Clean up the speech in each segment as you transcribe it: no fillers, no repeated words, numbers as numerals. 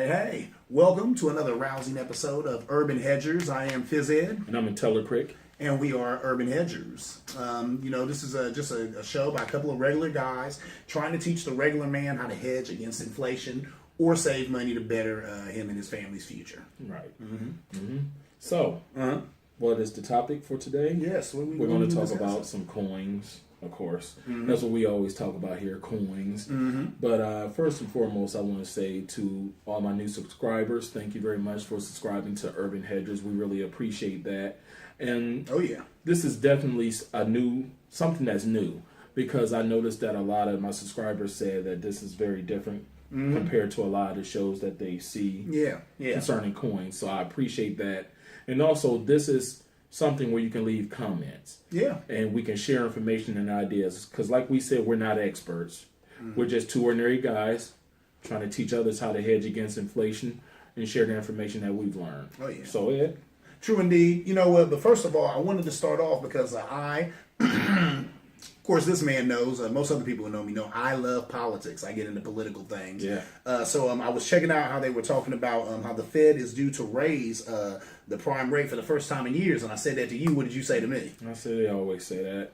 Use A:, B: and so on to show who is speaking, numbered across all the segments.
A: Hey, welcome to another rousing episode of Urban Hedgers. I am Phys Ed.
B: And I'm Intalecrek.
A: And we are Urban Hedgers. This is just a show by a couple of regular guys trying to teach the regular man how to hedge against inflation or save money to better him and his family's future.
B: Right. So, what is the topic for today?
A: Yes,
B: we're going to talk about some coins, of course. That's what we always talk about here, coins. But first and foremost, I want to say to all my new subscribers, thank you very much for subscribing to Urban Hedgers. We really appreciate that. And this is definitely something that's new, because I noticed that a lot of my subscribers said that this is very different compared to a lot of the shows that they see concerning coins. So I appreciate that. And also, this is something where you can leave comments. Yeah. And we can share information and ideas. Because like we said, we're not experts. We're just two ordinary guys trying to teach others how to hedge against inflation and share the information that we've learned. Oh, yeah. So, Ed?
A: True indeed. You know what? But first of all, I wanted to start off because of course, this man knows, most other people who know me know, I love politics. I get into political things. Yeah. So I was checking out how they were talking about how the Fed is due to raise the prime rate for the first time in years. And I said that to you. What did you say to me?
B: I said they always say that.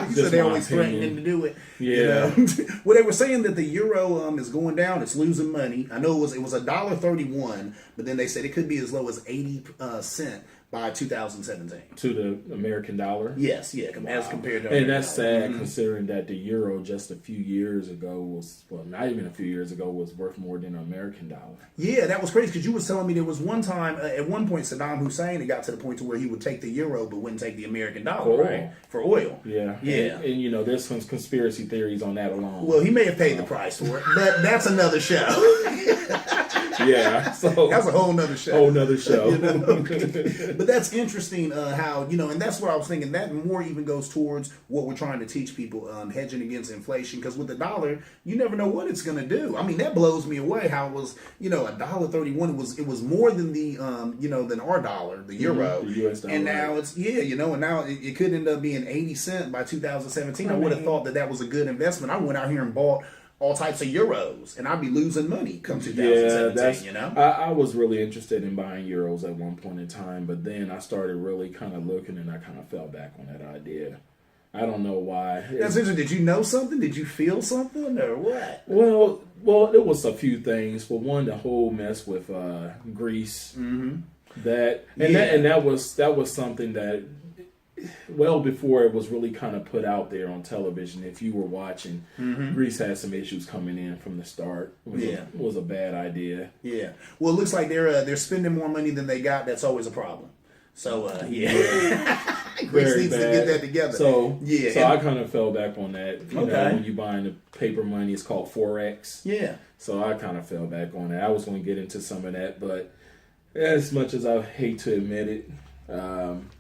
A: You said they always threatening to do it. Yeah. You know? Well, they were saying that the euro is going down. It's losing money. I know it was $1.31, but then they said it could be as low as 80 cents by 2017.
B: To the American dollar?
A: Yes, yeah, as compared to
B: And that's sad, considering that the euro just a few years ago was, well, not even a few years ago, was worth more than an American dollar.
A: Yeah, that was crazy, because you was telling me there was one time, at one point, Saddam Hussein, it got to the point to where he would take the euro but wouldn't take the American dollar, right? For oil.
B: Yeah. Yeah. And you know, there's some conspiracy theories on that alone.
A: Well, he may have paid the price for it, but that's another show.
B: Yeah, so
A: that's a whole nother show.
B: You know?
A: But that's interesting how, and that's what I was thinking. That more even goes towards what we're trying to teach people, hedging against inflation. Because with the dollar, you never know what it's going to do. I mean, that blows me away how it was, $1.31. It was more than than our dollar, the euro.
B: The US dollar.
A: And now it's, and now it could end up being 80 cents by 2017. I would have thought that was a good investment. I went out here and bought all types of euros, and I'd be losing money come 2017,
B: I was really interested in buying euros at one point in time, but then I started really kind of looking, and I kind of fell back on that idea. I don't know why.
A: That's interesting. Did you know something? Did you feel something, or what?
B: Well, it was a few things. For one, the whole mess with Greece. That was something that, well before it was really kind of put out there on television, if you were watching, Greece had some issues coming in from the start. It was a bad idea. Yeah.
A: Well, it looks like they're spending more money than they got. That's always a problem. So, Greece needs to get that together.
B: So I kind of fell back on that. You know, when you're buying the paper money, it's called Forex. Yeah. So I kind of fell back on that. I was going to get into some of that, but as much as I hate to admit it,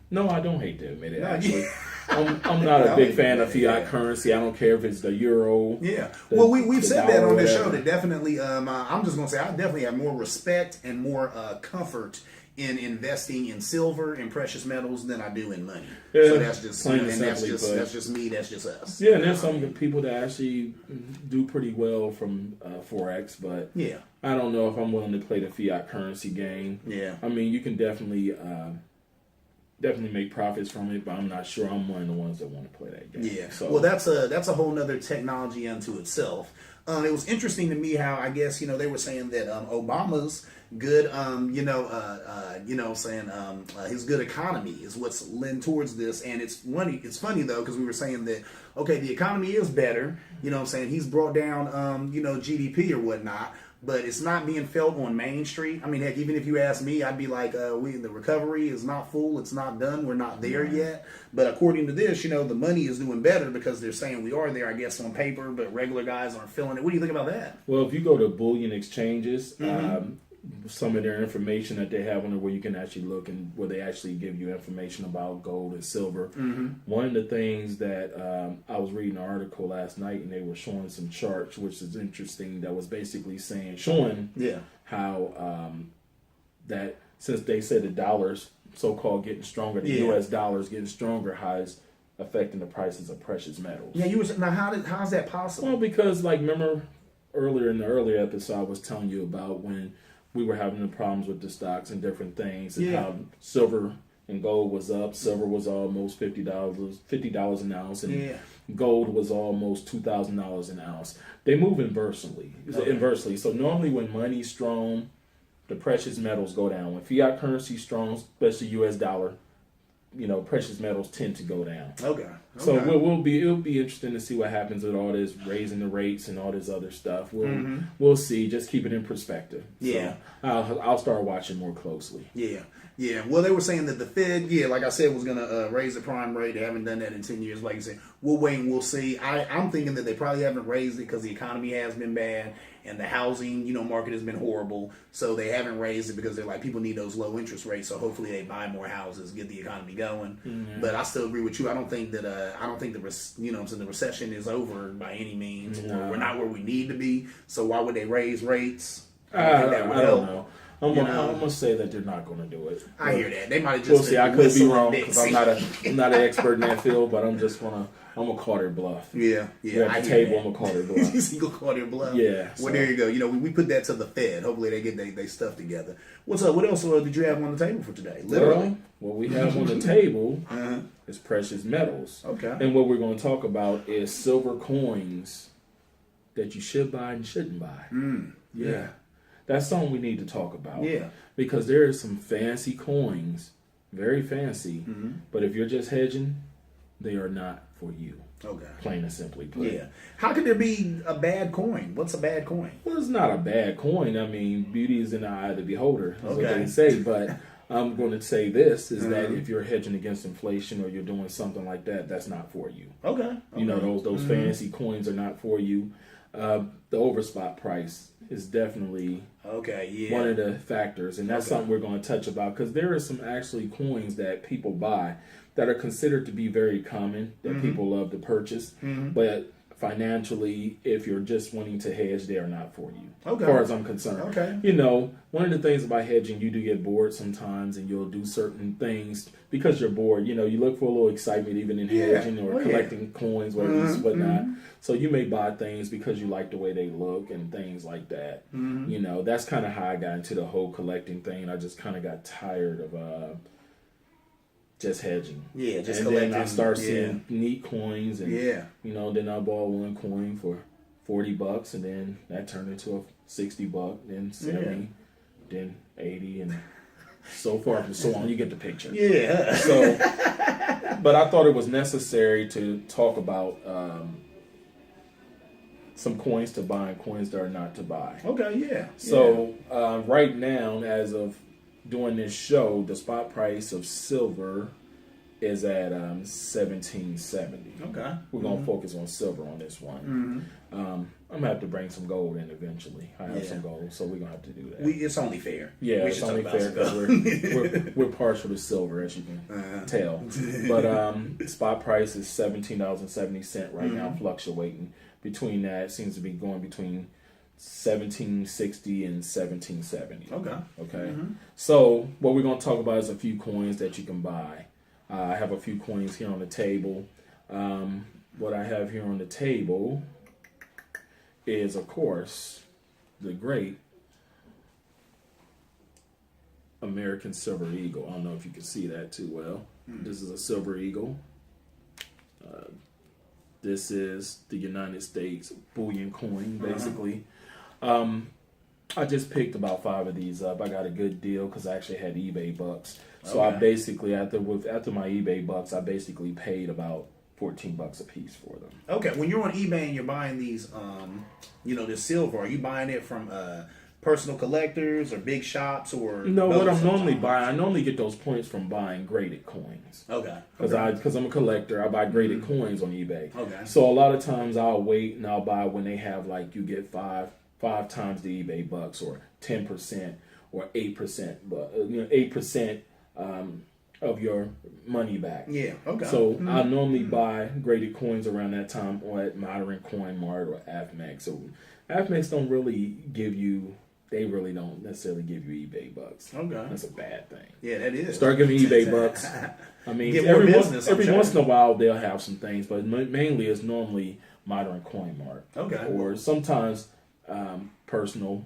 B: no, I don't hate to admit it, actually. I'm not a big fan of fiat currency. I don't care if it's the euro. Yeah.
A: Well, we've said that on this show. That definitely, I'm just going to say, I definitely have more respect and more comfort in investing in silver and precious metals than I do in money. Yeah, so that's just that's just me. That's just us.
B: Yeah, and there's some people that actually do pretty well from Forex, but I don't know if I'm willing to play the fiat currency game. Yeah. I mean, you can definitely make profits from it, but I'm not sure I'm one of the ones that want to play that game.
A: Yeah. So, well, that's a whole nother technology unto itself. It was interesting to me how, I guess, they were saying that Obama's good, his good economy is what's led towards this. And it's funny though, because we were saying that, okay, the economy is better, he's brought down, GDP or whatnot, but it's not being felt on Main Street. I mean, heck, even if you ask me, I'd be like, the recovery is not full. It's not done. We're not there yet. But according to this, the money is doing better because they're saying we are there, I guess, on paper, but regular guys aren't feeling it. What do you think about that?
B: Well, if you go to bullion exchanges, some of their information that they have on there where you can actually look and where they actually give you information about gold and silver. One of the things that I was reading an article last night, and they were showing some charts, which is interesting, that was basically showing how that since they said the dollar's so-called getting stronger, the U.S. dollar is getting stronger, how it's affecting the prices of precious metals.
A: Yeah, now how's that possible?
B: Well, because remember earlier in the earlier episode, I was telling you about when we were having the problems with the stocks and different things, and how silver and gold was up. Silver was almost $50 an ounce, and gold was almost $2,000 an ounce. They move inversely. So normally when money's strong, the precious metals go down. When fiat currency is strong, especially U.S. dollar, precious metals tend to go down.
A: Okay.
B: So it'll be interesting to see what happens with all this raising the rates and all this other stuff. We'll see. Just keep it in perspective.
A: Yeah.
B: So I'll start watching more closely.
A: Yeah. Yeah. Well, they were saying that the Fed, like I said, was going to raise the prime rate. They haven't done that in 10 years. Like you said, we'll wait and we'll see. I'm thinking that they probably haven't raised it because the economy has been bad and the housing, market has been horrible. So they haven't raised it because they're like, people need those low interest rates. So hopefully they buy more houses, get the economy going. Mm-hmm. But I still agree with you. I don't think that the recession is over by any means.
B: No.
A: Or we're not where we need to be. So why would they raise rates?
B: I don't know. I'm gonna say that they're not gonna do it.
A: I hear that. They might have just.
B: We'll see. I could be wrong because I'm not an expert in that field, but I'm gonna call their bluff.
A: Yeah.
B: At the table, I'm gonna call their bluff.
A: You gonna call their bluff?
B: Yeah.
A: Well, there you go. We put that to the Fed. Hopefully they get their stuff together. What's up? What else did you have on the table for today? Literally.
B: What we have on the table is precious metals.
A: Okay.
B: And what we're going to talk about is silver coins that you should buy and shouldn't buy. Yeah. That's something we need to talk about.
A: Yeah.
B: Because there are some fancy coins, very fancy, but if you're just hedging, they are not for you.
A: Okay.
B: Plain and simply put.
A: Yeah. How could there be a bad coin? What's a bad coin?
B: Well, it's not a bad coin. I mean, beauty is in the eye of the beholder, is what
A: Okay.
B: they say. But I'm going to say this, is that if you're hedging against inflation or you're doing something like that, that's not for you.
A: Okay.
B: Those fancy coins are not for you. The overspot price is definitely one of the factors, and that's something we're going to touch about, because there are some actually coins that people buy that are considered to be very common, that people love to purchase, but financially, if you're just wanting to hedge, they are not for you.
A: Okay.
B: As far as I'm concerned.
A: Okay.
B: One of the things about hedging, you do get bored sometimes, and you'll do certain things because you're bored. You look for a little excitement even in hedging or collecting coins, whatnot. So you may buy things because you like the way they look and things like that. That's kind of how I got into the whole collecting thing. I just kind of got tired of just hedging. Yeah, just collecting. Then I started seeing neat coins, and then I bought one coin for $40, and then that turned into a $60, then 70, then 80, and so forth and so on. You get the picture. Yeah. So, but I thought it was necessary to talk about some coins to buy and coins that are not to buy.
A: Okay. Yeah.
B: So right now, as of doing this show, the spot price of silver is at $17.70. Okay. We're gonna focus on silver on this one. I'm gonna have to bring some gold in eventually. I have some gold, so we're gonna have to do that.
A: It's only fair.
B: Yeah, it's only fair because we're partial to silver, as you can tell. But spot price is $17.70 right now, fluctuating between that. It seems to be going between $17.60 and $17.70. Okay. So what we're going to talk about is a few coins that you can buy. I have a few coins here on the table. What I have here on the table is, of course, the great American Silver Eagle. I don't know if you can see that too well. This is a Silver Eagle. This is the United States bullion coin, basically. I just picked about 5 of these up. I got a good deal because I actually had eBay bucks. So I basically, after my eBay bucks, I basically paid about $14 a piece for them. Okay,
A: when you're on eBay and you're buying these, this silver, are you buying it from personal collectors or big shops or?
B: No, what I'm normally buying, I normally get those points from buying graded coins. Okay. Because I'm a collector, I buy graded coins on eBay. Okay. So a lot of times I'll wait and I'll buy when they have you get five times the eBay bucks, or 10% or 8%, but 8% of your money back. Yeah. Okay. So I normally buy graded coins around that time, or at Modern Coin Mart or AFMEX. So AFMEX don't really give you. They really don't necessarily give you eBay bucks. Okay. That's a bad thing. Yeah, that is. Start giving eBay bucks. I mean, every once in a while they'll have some things, but mainly it's normally Modern Coin Mart. Okay. Or sometimes personal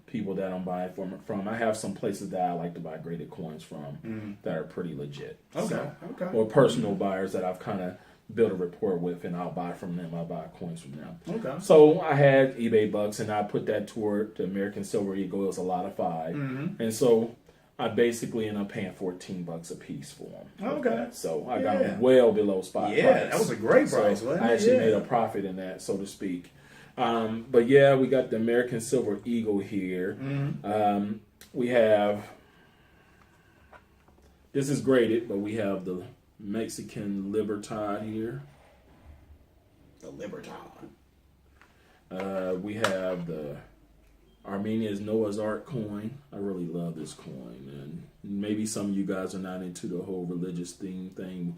B: people that I'm buying from. I have some places that I like to buy graded coins from that are pretty legit.
A: Okay.
B: Or personal buyers that I've kind of built a rapport with, and I'll buy from them. I'll buy coins from them.
A: Okay.
B: So I had eBay bucks, and I put that toward the American Silver Eagle. It was a lot of 5, and so I basically ended up paying $14 a piece for them.
A: Okay.
B: So I got them well below spot price.
A: Yeah, that was a great price.
B: So I actually made a profit in that, so to speak. But yeah, we got the American Silver Eagle here. We have, this is graded, but we have the Mexican Libertad here.
A: The Libertad.
B: We have the Armenia's Noah's Ark coin. I really love this coin, and maybe some of you guys are not into the whole religious thing.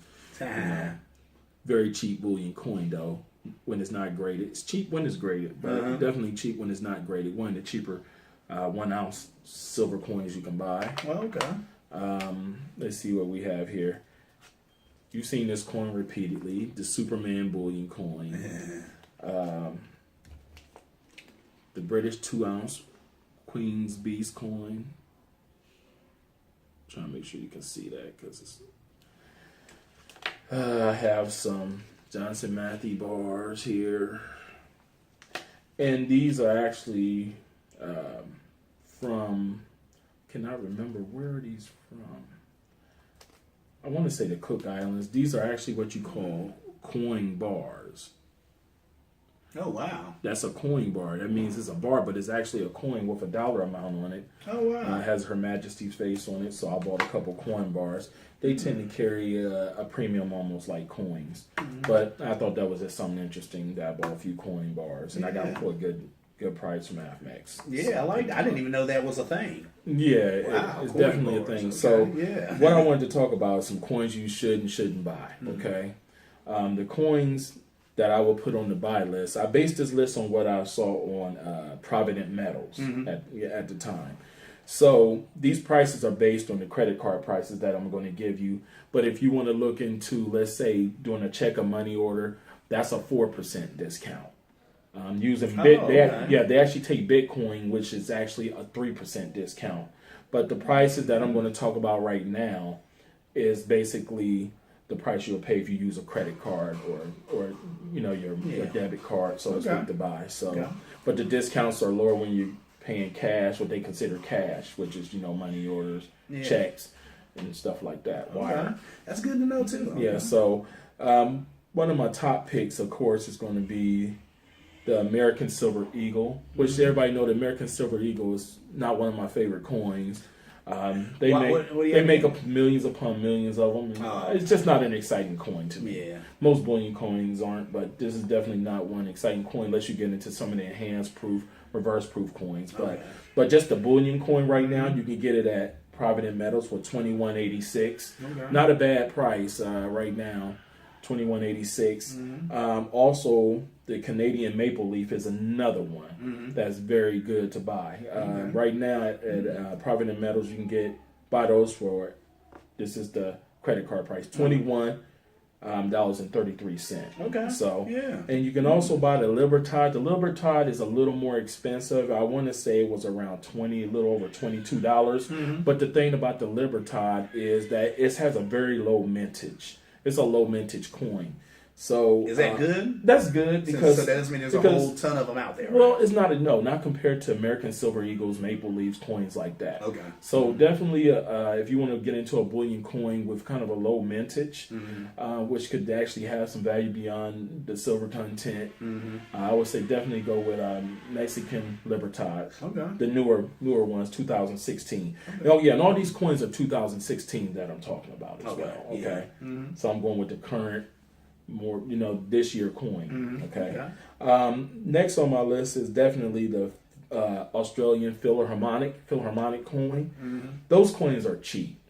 B: Very cheap bullion coin though. When it's not graded, it's cheap when it's graded, but definitely cheap when it's not graded. One of the cheaper 1 ounce silver coins you can buy.
A: Well, okay.
B: Let's see what we have here. You've seen this coin repeatedly, the Superman bullion coin. The British 2 ounce Queen's Beast coin. Trying to make sure you can see that because it's. I have some Johnson Matthey bars here, and these are actually from. Cannot remember where are these from. I want to say the Cook Islands. These are actually what you call coin bars.
A: Oh, wow.
B: That's a coin bar. That means it's a bar, but it's actually a coin with a dollar amount on it.
A: Oh, wow.
B: It has Her Majesty's face on it, so I bought a couple coin bars. They tend to carry a premium almost like coins. But I thought that was just something interesting that I bought a few coin bars, and I got them for a good price from AFMEX.
A: Yeah, I like that. I didn't even know that was a thing.
B: Yeah,
A: wow,
B: it's definitely
A: bars.
B: a thing.
A: Okay.
B: So
A: yeah.
B: what I wanted to talk about is some coins you should and shouldn't buy, okay? The coins that I will put on the buy list. I based this list on what I saw on Provident Metals at the time. So these prices are based on the credit card prices that I'm going to give you. But if you want to look into, let's say, doing a check or money order, that's a 4% discount. Using they actually take Bitcoin, which is actually a 3% discount. But the prices that I'm going to talk about right now is basically the price you'll pay if you use a credit card or your debit card, so to speak, to buy. So, but the discounts are lower when you're paying cash, what they consider cash, which is money orders, checks, and stuff like that. Wire.
A: That's good to know too. Okay.
B: Yeah. So, one of my top picks, of course, is going to be the American Silver Eagle, which everybody know the American Silver Eagle is not one of my favorite coins. They make up millions upon millions of them. It's just not an exciting coin to me.
A: Yeah.
B: Most bullion coins aren't, but this is definitely not one exciting coin unless you get into some of the enhanced proof, reverse proof coins. But just the bullion coin right now, you can get it at Provident Metals for $21.86. Okay. Not a bad price right now. $21.86. Also, the Canadian Maple Leaf is another one that's very good to buy. Right now at Provident Metals, you can buy those for, this is the credit card price, $21.33.
A: Okay.
B: So, and you can also buy the Libertad. The Libertad is a little more expensive. I want to say it was around a little over $22. But the thing about the Libertad is that it has a very low mintage. It's a low mintage coin. So
A: is that good?
B: That's good because
A: so that doesn't mean there's a whole ton of them out there.
B: Well, it's not compared to American Silver Eagles, Maple Leafs, coins like that.
A: Okay.
B: So definitely, if you want to get into a bullion coin with kind of a low mintage, which could actually have some value beyond the silver content, I would say definitely go with Mexican Libertad. Okay. The newer ones, 2016. Okay. Oh yeah, and all these coins are 2016 that I'm talking about as well. Okay. Yeah. So I'm going with the current, more this year coin. Okay. Next on my list is definitely the Australian Philharmonic coin. Those coins are cheap,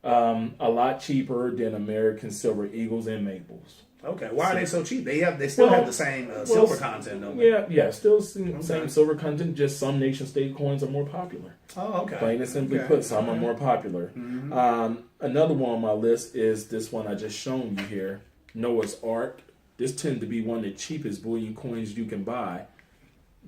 B: a lot cheaper than American Silver Eagles and Maples.
A: Okay, why are they so cheap? They still have the same silver content, don't they?
B: Yeah, still same silver content. Just some nation state coins are more popular.
A: Oh, okay.
B: Plain and simply put, some are more popular. Another one on my list is this one I just shown you here. Noah's Ark. This tends to be one of the cheapest bullion coins you can buy.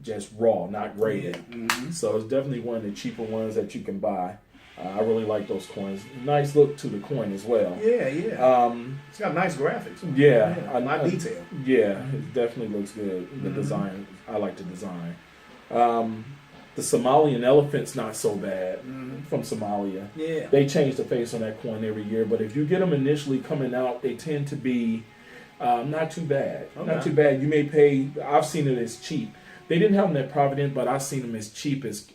B: just raw, not graded.
A: Yeah. Mm-hmm.
B: So it's definitely one of the cheaper ones that you can buy. I really like those coins. Nice look to the coin as well.
A: Yeah, yeah. It's got nice graphics.
B: Yeah,
A: a lot of detail.
B: Yeah, it definitely looks good. The design, I like the design. The Somalian elephant's not so bad from Somalia.
A: Yeah.
B: They change the face on that coin every year, but if you get them initially coming out, they tend to be not too bad.
A: Okay.
B: Not too bad. You may pay. I've seen it as cheap. They didn't have them at Providence, but I've seen them as cheap as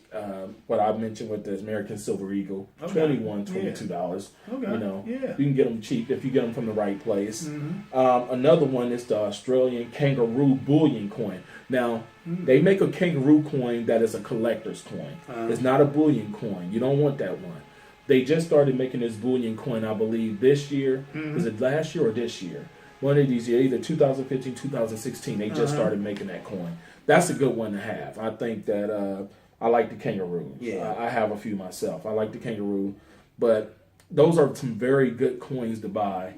B: what I mentioned with the American Silver Eagle,
A: Okay.
B: $22.
A: Okay.
B: You know,
A: Yeah.
B: you can get them cheap if you get them from the right place. Another one is the Australian kangaroo bullion coin. Now, they make a kangaroo coin that is a collector's coin. It's not a bullion coin. You don't want that one. They just started making this bullion coin, I believe, this year. Is it last year or this year? One of these years, either 2015, 2016, they just started making that coin. That's a good one to have. I think that I like the kangaroo.
A: Yeah.
B: I have a few myself. I like the kangaroo. But those are some very good coins to buy,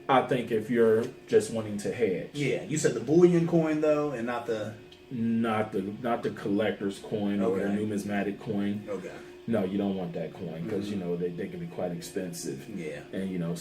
B: I think, if you're just wanting to hedge.
A: Yeah. You said the bullion coin, though, and not the...
B: Not the collector's coin or the
A: Okay.
B: numismatic coin.
A: Okay.
B: No, you don't want that coin because, you know, they can be quite expensive.
A: Yeah.
B: And, you know,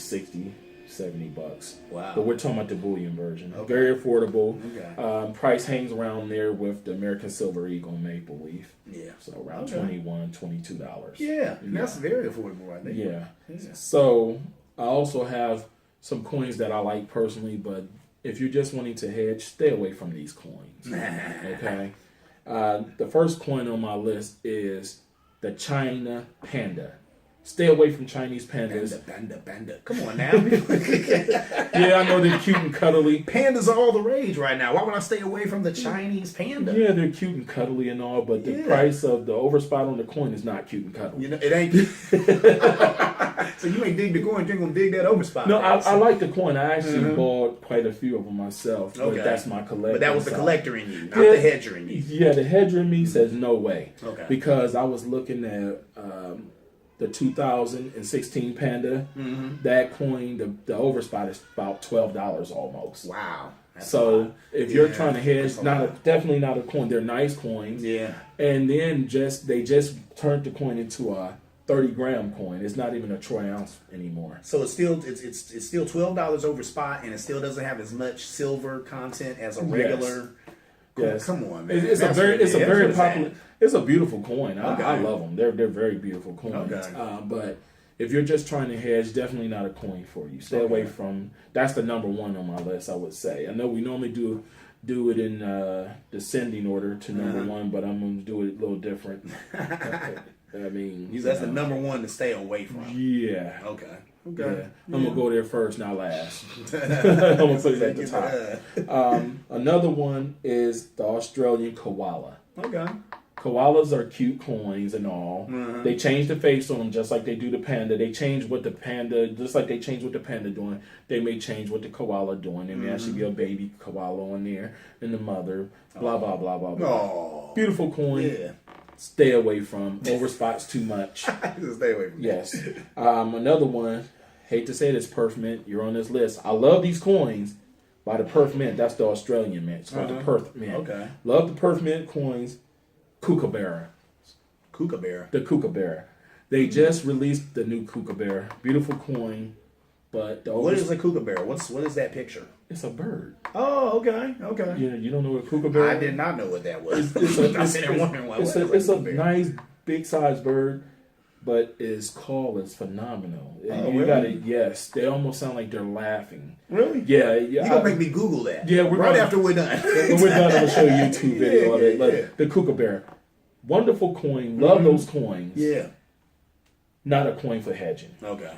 B: $60-$70.
A: Wow.
B: But we're talking about the bullion version.
A: Okay.
B: Very affordable.
A: Okay.
B: Price hangs around there with the American Silver Eagle and Maple Leaf.
A: Yeah.
B: So around
A: Okay.
B: $22.
A: Yeah. That's very affordable right there.
B: Yeah.
A: Yeah.
B: So I also have some coins that I like personally, but if you're just wanting to hedge, stay away from these coins. Okay. The first coin on my list is the China Panda. Stay away from Chinese pandas.
A: Panda. Come on now.
B: Yeah, I know they're cute and cuddly.
A: Pandas are all the rage right now. Why would I stay away from the Chinese panda?
B: Yeah, they're cute and cuddly and all, but the price of the overspot on the coin is not cute and cuddly.
A: You know, it ain't. So you ain't dig the coin, you ain't gonna dig that overspot.
B: No, I like the coin. I actually bought quite a few of them myself. But that's my collection.
A: But that was the
B: side.
A: collector in you, not the hedger in you.
B: Yeah, the hedger in me says no way.
A: Okay.
B: Because I was looking at the 2016 Panda. That coin, the overspot is about $12 almost.
A: Wow. That's a
B: So
A: lot.
B: if you're
A: Yeah,
B: trying to hedge,
A: that's a lot.
B: definitely not a coin. They're nice coins.
A: Yeah.
B: And then they just turned the coin into a 30-gram coin. It's not even a troy ounce anymore.
A: So it's still $12 over spot, and it still doesn't have as much silver content as a regular.
B: Yes.
A: Come on, man.
B: It's a very
A: That's
B: popular. It's a beautiful coin. I
A: Okay.
B: love them. They're very beautiful coins.
A: Okay.
B: But if you're just trying to hedge, definitely not a coin for you. Stay away from. That's the number one on my list, I would say. I know we normally do it in descending order to number one, but I'm going to do it a little different. I mean,
A: That's the number one to stay away from.
B: Yeah.
A: Okay.
B: Yeah. I'm gonna go there first, not last. I'm gonna put it at the top. Another one is the Australian koala.
A: Okay.
B: Koalas are cute coins and all. They change the face on them just like they do the panda. They change what the panda, just like they change what the panda doing. They may change what the koala doing. There may actually be a baby koala on there and the mother. Blah blah blah blah blah.
A: Oh.
B: Beautiful coin.
A: Yeah.
B: Stay away from. Overspots too much.
A: Just stay away from that.
B: Yes. Another one. Hate to say this, Perth Mint. You're on this list. I love these coins by the Perth Mint. That's the Australian mint. It's called the Perth Mint.
A: Okay.
B: Love the Perth Mint coins. Kookaburra.
A: Kookaburra.
B: The Kookaburra. They just released the new Kookaburra. Beautiful coin, but
A: What is a kookaburra? What is that picture?
B: It's a bird.
A: Oh, okay, okay.
B: You don't know what a Kookaburra?
A: I did not know what that was.
B: It's
A: I'm sitting there wondering what
B: it's a nice big sized bird, but its call is phenomenal.
A: Oh,
B: You
A: really?
B: got it. Yes, they almost sound like they're laughing.
A: Really?
B: Yeah.
A: You gonna make me Google that?
B: Yeah, we're
A: right
B: gonna-
A: after we're done.
B: When we're done, I'm gonna show you a YouTube video of it. But
A: yeah.
B: the Kookaburra, wonderful coin. Love those coins.
A: Yeah.
B: Not a coin for hedging.
A: Okay.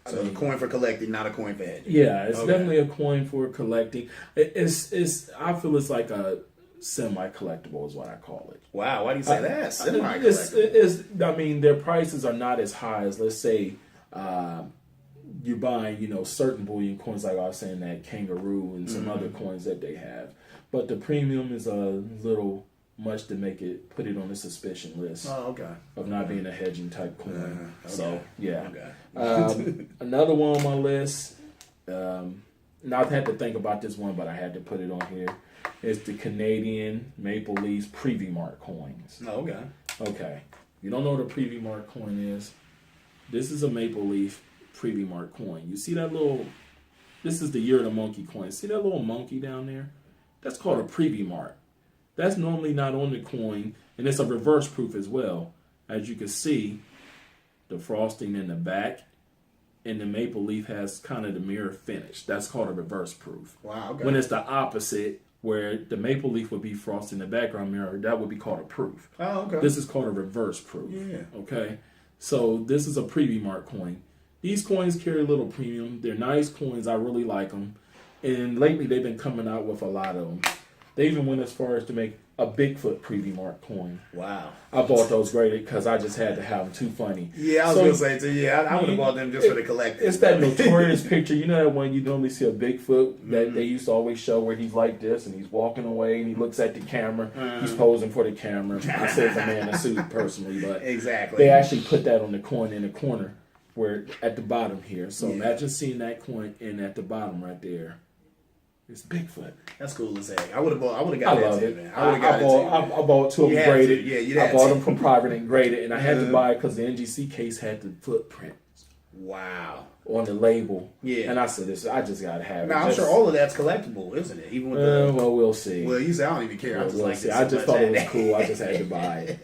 A: So a coin for collecting, not a coin for hedging.
B: Yeah, it's
A: Okay.
B: definitely a coin for collecting. It's I feel it's like a semi-collectible is what I call it.
A: Wow, why do you say that?
B: I mean, their prices are not as high as, let's say, you're buying, certain bullion coins, like I was saying, that kangaroo and some other coins that they have. But the premium is a little much to put it on the suspicion list
A: Oh, okay.
B: of not being a hedging type coin.
A: Okay.
B: So, yeah.
A: Okay.
B: Another one on my list, now I've had to think about this one, but I had to put it on here. is the Canadian Maple Leafs Preview Mark coins.
A: Oh, okay.
B: Okay. You don't know what a Preview Mark coin is? This is a Maple Leaf Preview Mark coin. You see that little, this is the Year of the Monkey coin. See that little monkey down there? That's called a Preview Mark. That's normally not on the coin, and it's a reverse proof as well. As you can see, the frosting in the back, and the Maple Leaf has kind of the mirror finish. That's called a reverse proof.
A: Wow, okay.
B: When it's the opposite, where the Maple Leaf would be frosting the background mirror, that would be called a proof.
A: Oh, okay.
B: This is called a reverse proof.
A: Yeah.
B: Okay? So this is a Preview Mark coin. These coins carry a little premium. They're nice coins. I really like them. And lately they've been coming out with a lot of them. They even went as far as to make a Bigfoot Preview Mark coin.
A: Wow.
B: I bought those graded because I just had to have them. Too funny.
A: Yeah, I was going to say, too. Yeah, I would have bought them just for the collector.
B: It's that notorious picture. You know that one you normally see a Bigfoot that they used to always show where he's like this and he's walking away and he looks at the camera. He's posing for the camera. I say it's a man in a suit personally, but
A: exactly.
B: they actually put that on the coin in the corner where at the bottom here. So imagine seeing that coin in at the bottom right there. It's Bigfoot.
A: That's cool as heck. I would have got that too, man.
B: I bought two of them graded.
A: Yeah, you
B: I
A: had
B: bought
A: to.
B: them from private and graded, and I had to buy it because the NGC case had the footprint
A: Wow.
B: on the label.
A: Yeah.
B: And I said, I just got to have it.
A: Now, I'm sure all of that's collectible, isn't it? Even with
B: well, we'll see.
A: Well, you say I don't even care. I just like
B: see. I just thought it was cool. I just had to buy it.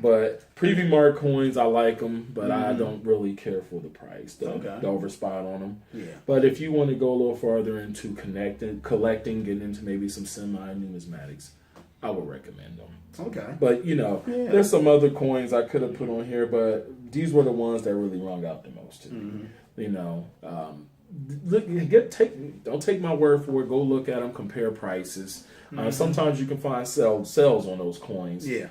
B: But Preview Mark coins, I like them, but I don't really care for the price, the overspot on them.
A: Yeah.
B: But if you want to go a little further into collecting, getting into maybe some semi-numismatics, I would recommend them.
A: Okay.
B: But, there's some other coins I could have put on here, but these were the ones that really rung out the most to me. Don't take my word for it. Go look at them, compare prices. Sometimes you can find sales on those coins.
A: Yeah.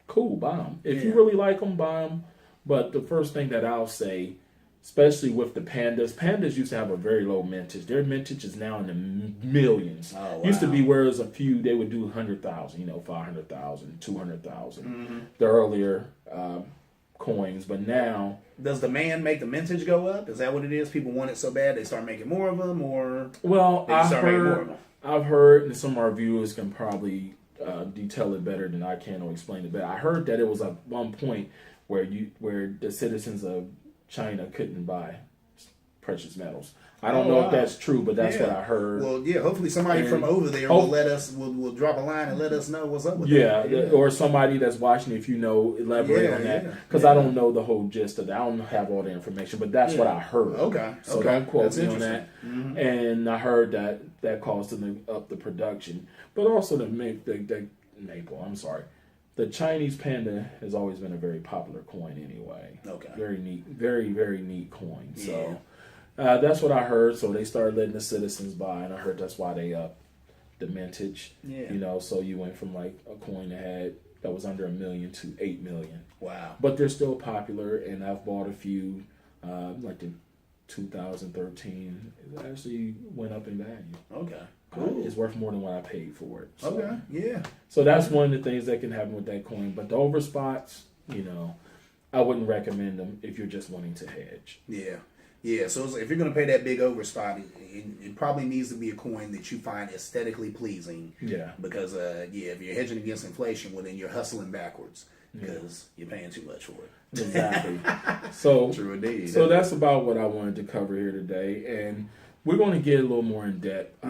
B: Cool, buy them. If you really like them, buy them. But the first thing that I'll say, especially with the pandas used to have a very low mintage. Their mintage is now in the millions.
A: Oh, wow.
B: Used to be whereas a few, they would do 100,000, 500,000, 200,000. The earlier coins, but now...
A: Does demand make the mintage go up? Is that what it is? People want it so bad they start making more of them, or
B: well, I've heard, and some of our viewers can probably detail it better than I can or explain it better. I heard that it was at one point where the citizens of China couldn't buy precious metals. I don't know if that's true, but that's what I heard.
A: Well, yeah, hopefully somebody from over there will let us, will drop a line and let us know what's up with that. Yeah,
B: or somebody that's watching, if you know, elaborate on that. Because I don't know the whole gist of that. I don't have all the information, but that's what I heard.
A: Okay.
B: So don't quote me on that. And I heard that caused them to up the production. But also the maple, I'm sorry. The Chinese panda has always been a very popular coin anyway. Okay. Very neat, very, very neat coin. So that's what I heard. So they started letting the citizens buy, and I heard that's why they upped the mintage. Yeah. So you went from like a coin that was under $1 million to 8 million. Wow. But they're still popular, and I've bought a few, like the 2013. It actually went up in value. Okay. Cool. It's worth more than what I paid for it. So.
A: Okay, yeah.
B: So that's one of the things that can happen with that coin. But the overspots, I wouldn't recommend them if you're just wanting to hedge. Yeah.
A: Yeah, so if you're going to pay that big overspot, it probably needs to be a coin that you find aesthetically pleasing. Yeah. Because, if you're hedging against inflation, well, then you're hustling backwards because you're paying too much for it.
B: Exactly. So,
A: true indeed.
B: So that's about what I wanted to cover here today. And we're going to get a little more in depth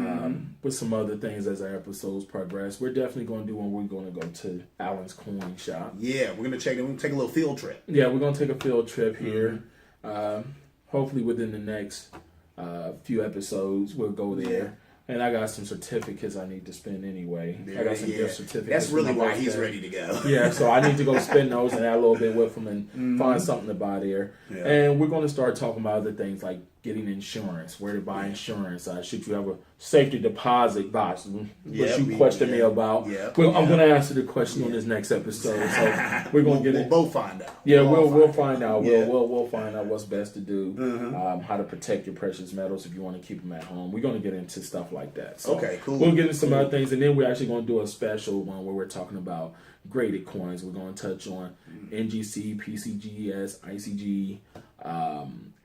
B: with some other things as our episodes progress. We're definitely going to do one. We're going to go to Alan's coin shop.
A: Yeah, we're going to take a little field trip.
B: Yeah, we're going to take a field trip here. Hopefully within the next few episodes, we'll go there. Yeah. And I got some certificates I need to spend anyway. I got some gift certificates.
A: That's really why he's ready to go.
B: Yeah, so I need to go spend those and add a little bit with them and find something to buy there. Yeah. And we're going to start talking about other things like getting insurance, where to buy insurance. Should you have a safety deposit box, which you questioned me about. Well, I'm going to answer the question on this next episode. So we're going to
A: we'll both find out.
B: Yeah, we'll find out. We'll find out what's best to do, how to protect your precious metals if you want to keep them at home. We're going to get into stuff like that. So
A: okay, cool.
B: We'll get into some other things, and then we're actually going to do a special one where we're talking about graded coins. We're going to touch on NGC, PCGS, ICG,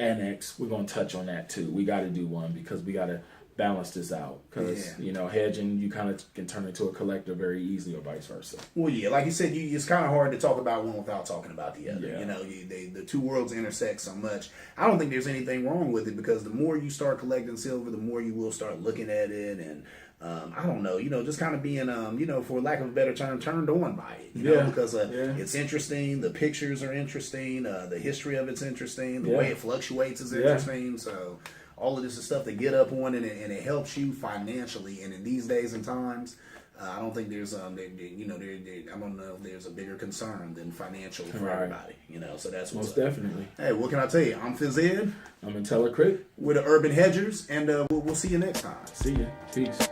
B: NX. We're going to touch on that too. We got to do one because we got to balance this out, because hedging, you kind of can turn into a collector very easily, or vice versa.
A: Well, yeah, like you said, it's kind of hard to talk about one without talking about the other.
B: Yeah.
A: The two worlds intersect so much. I don't think there's anything wrong with it, because the more you start collecting silver, the more you will start looking at it, and I don't know, just kind of being, for lack of a better term, turned on by it. Because it's interesting. The pictures are interesting. The history of it's interesting. The way it fluctuates is interesting. So all of this is stuff to get up on, and it helps you financially. And in these days and times, I don't think there's I don't know if there's a bigger concern than financial for everybody. So that's what's
B: most definitely.
A: Hey, what can I tell you? I'm Fiat.
B: I'm Intalecrek.
A: We're the Urban Hedgers, and we'll see you next time.
B: See ya. Peace.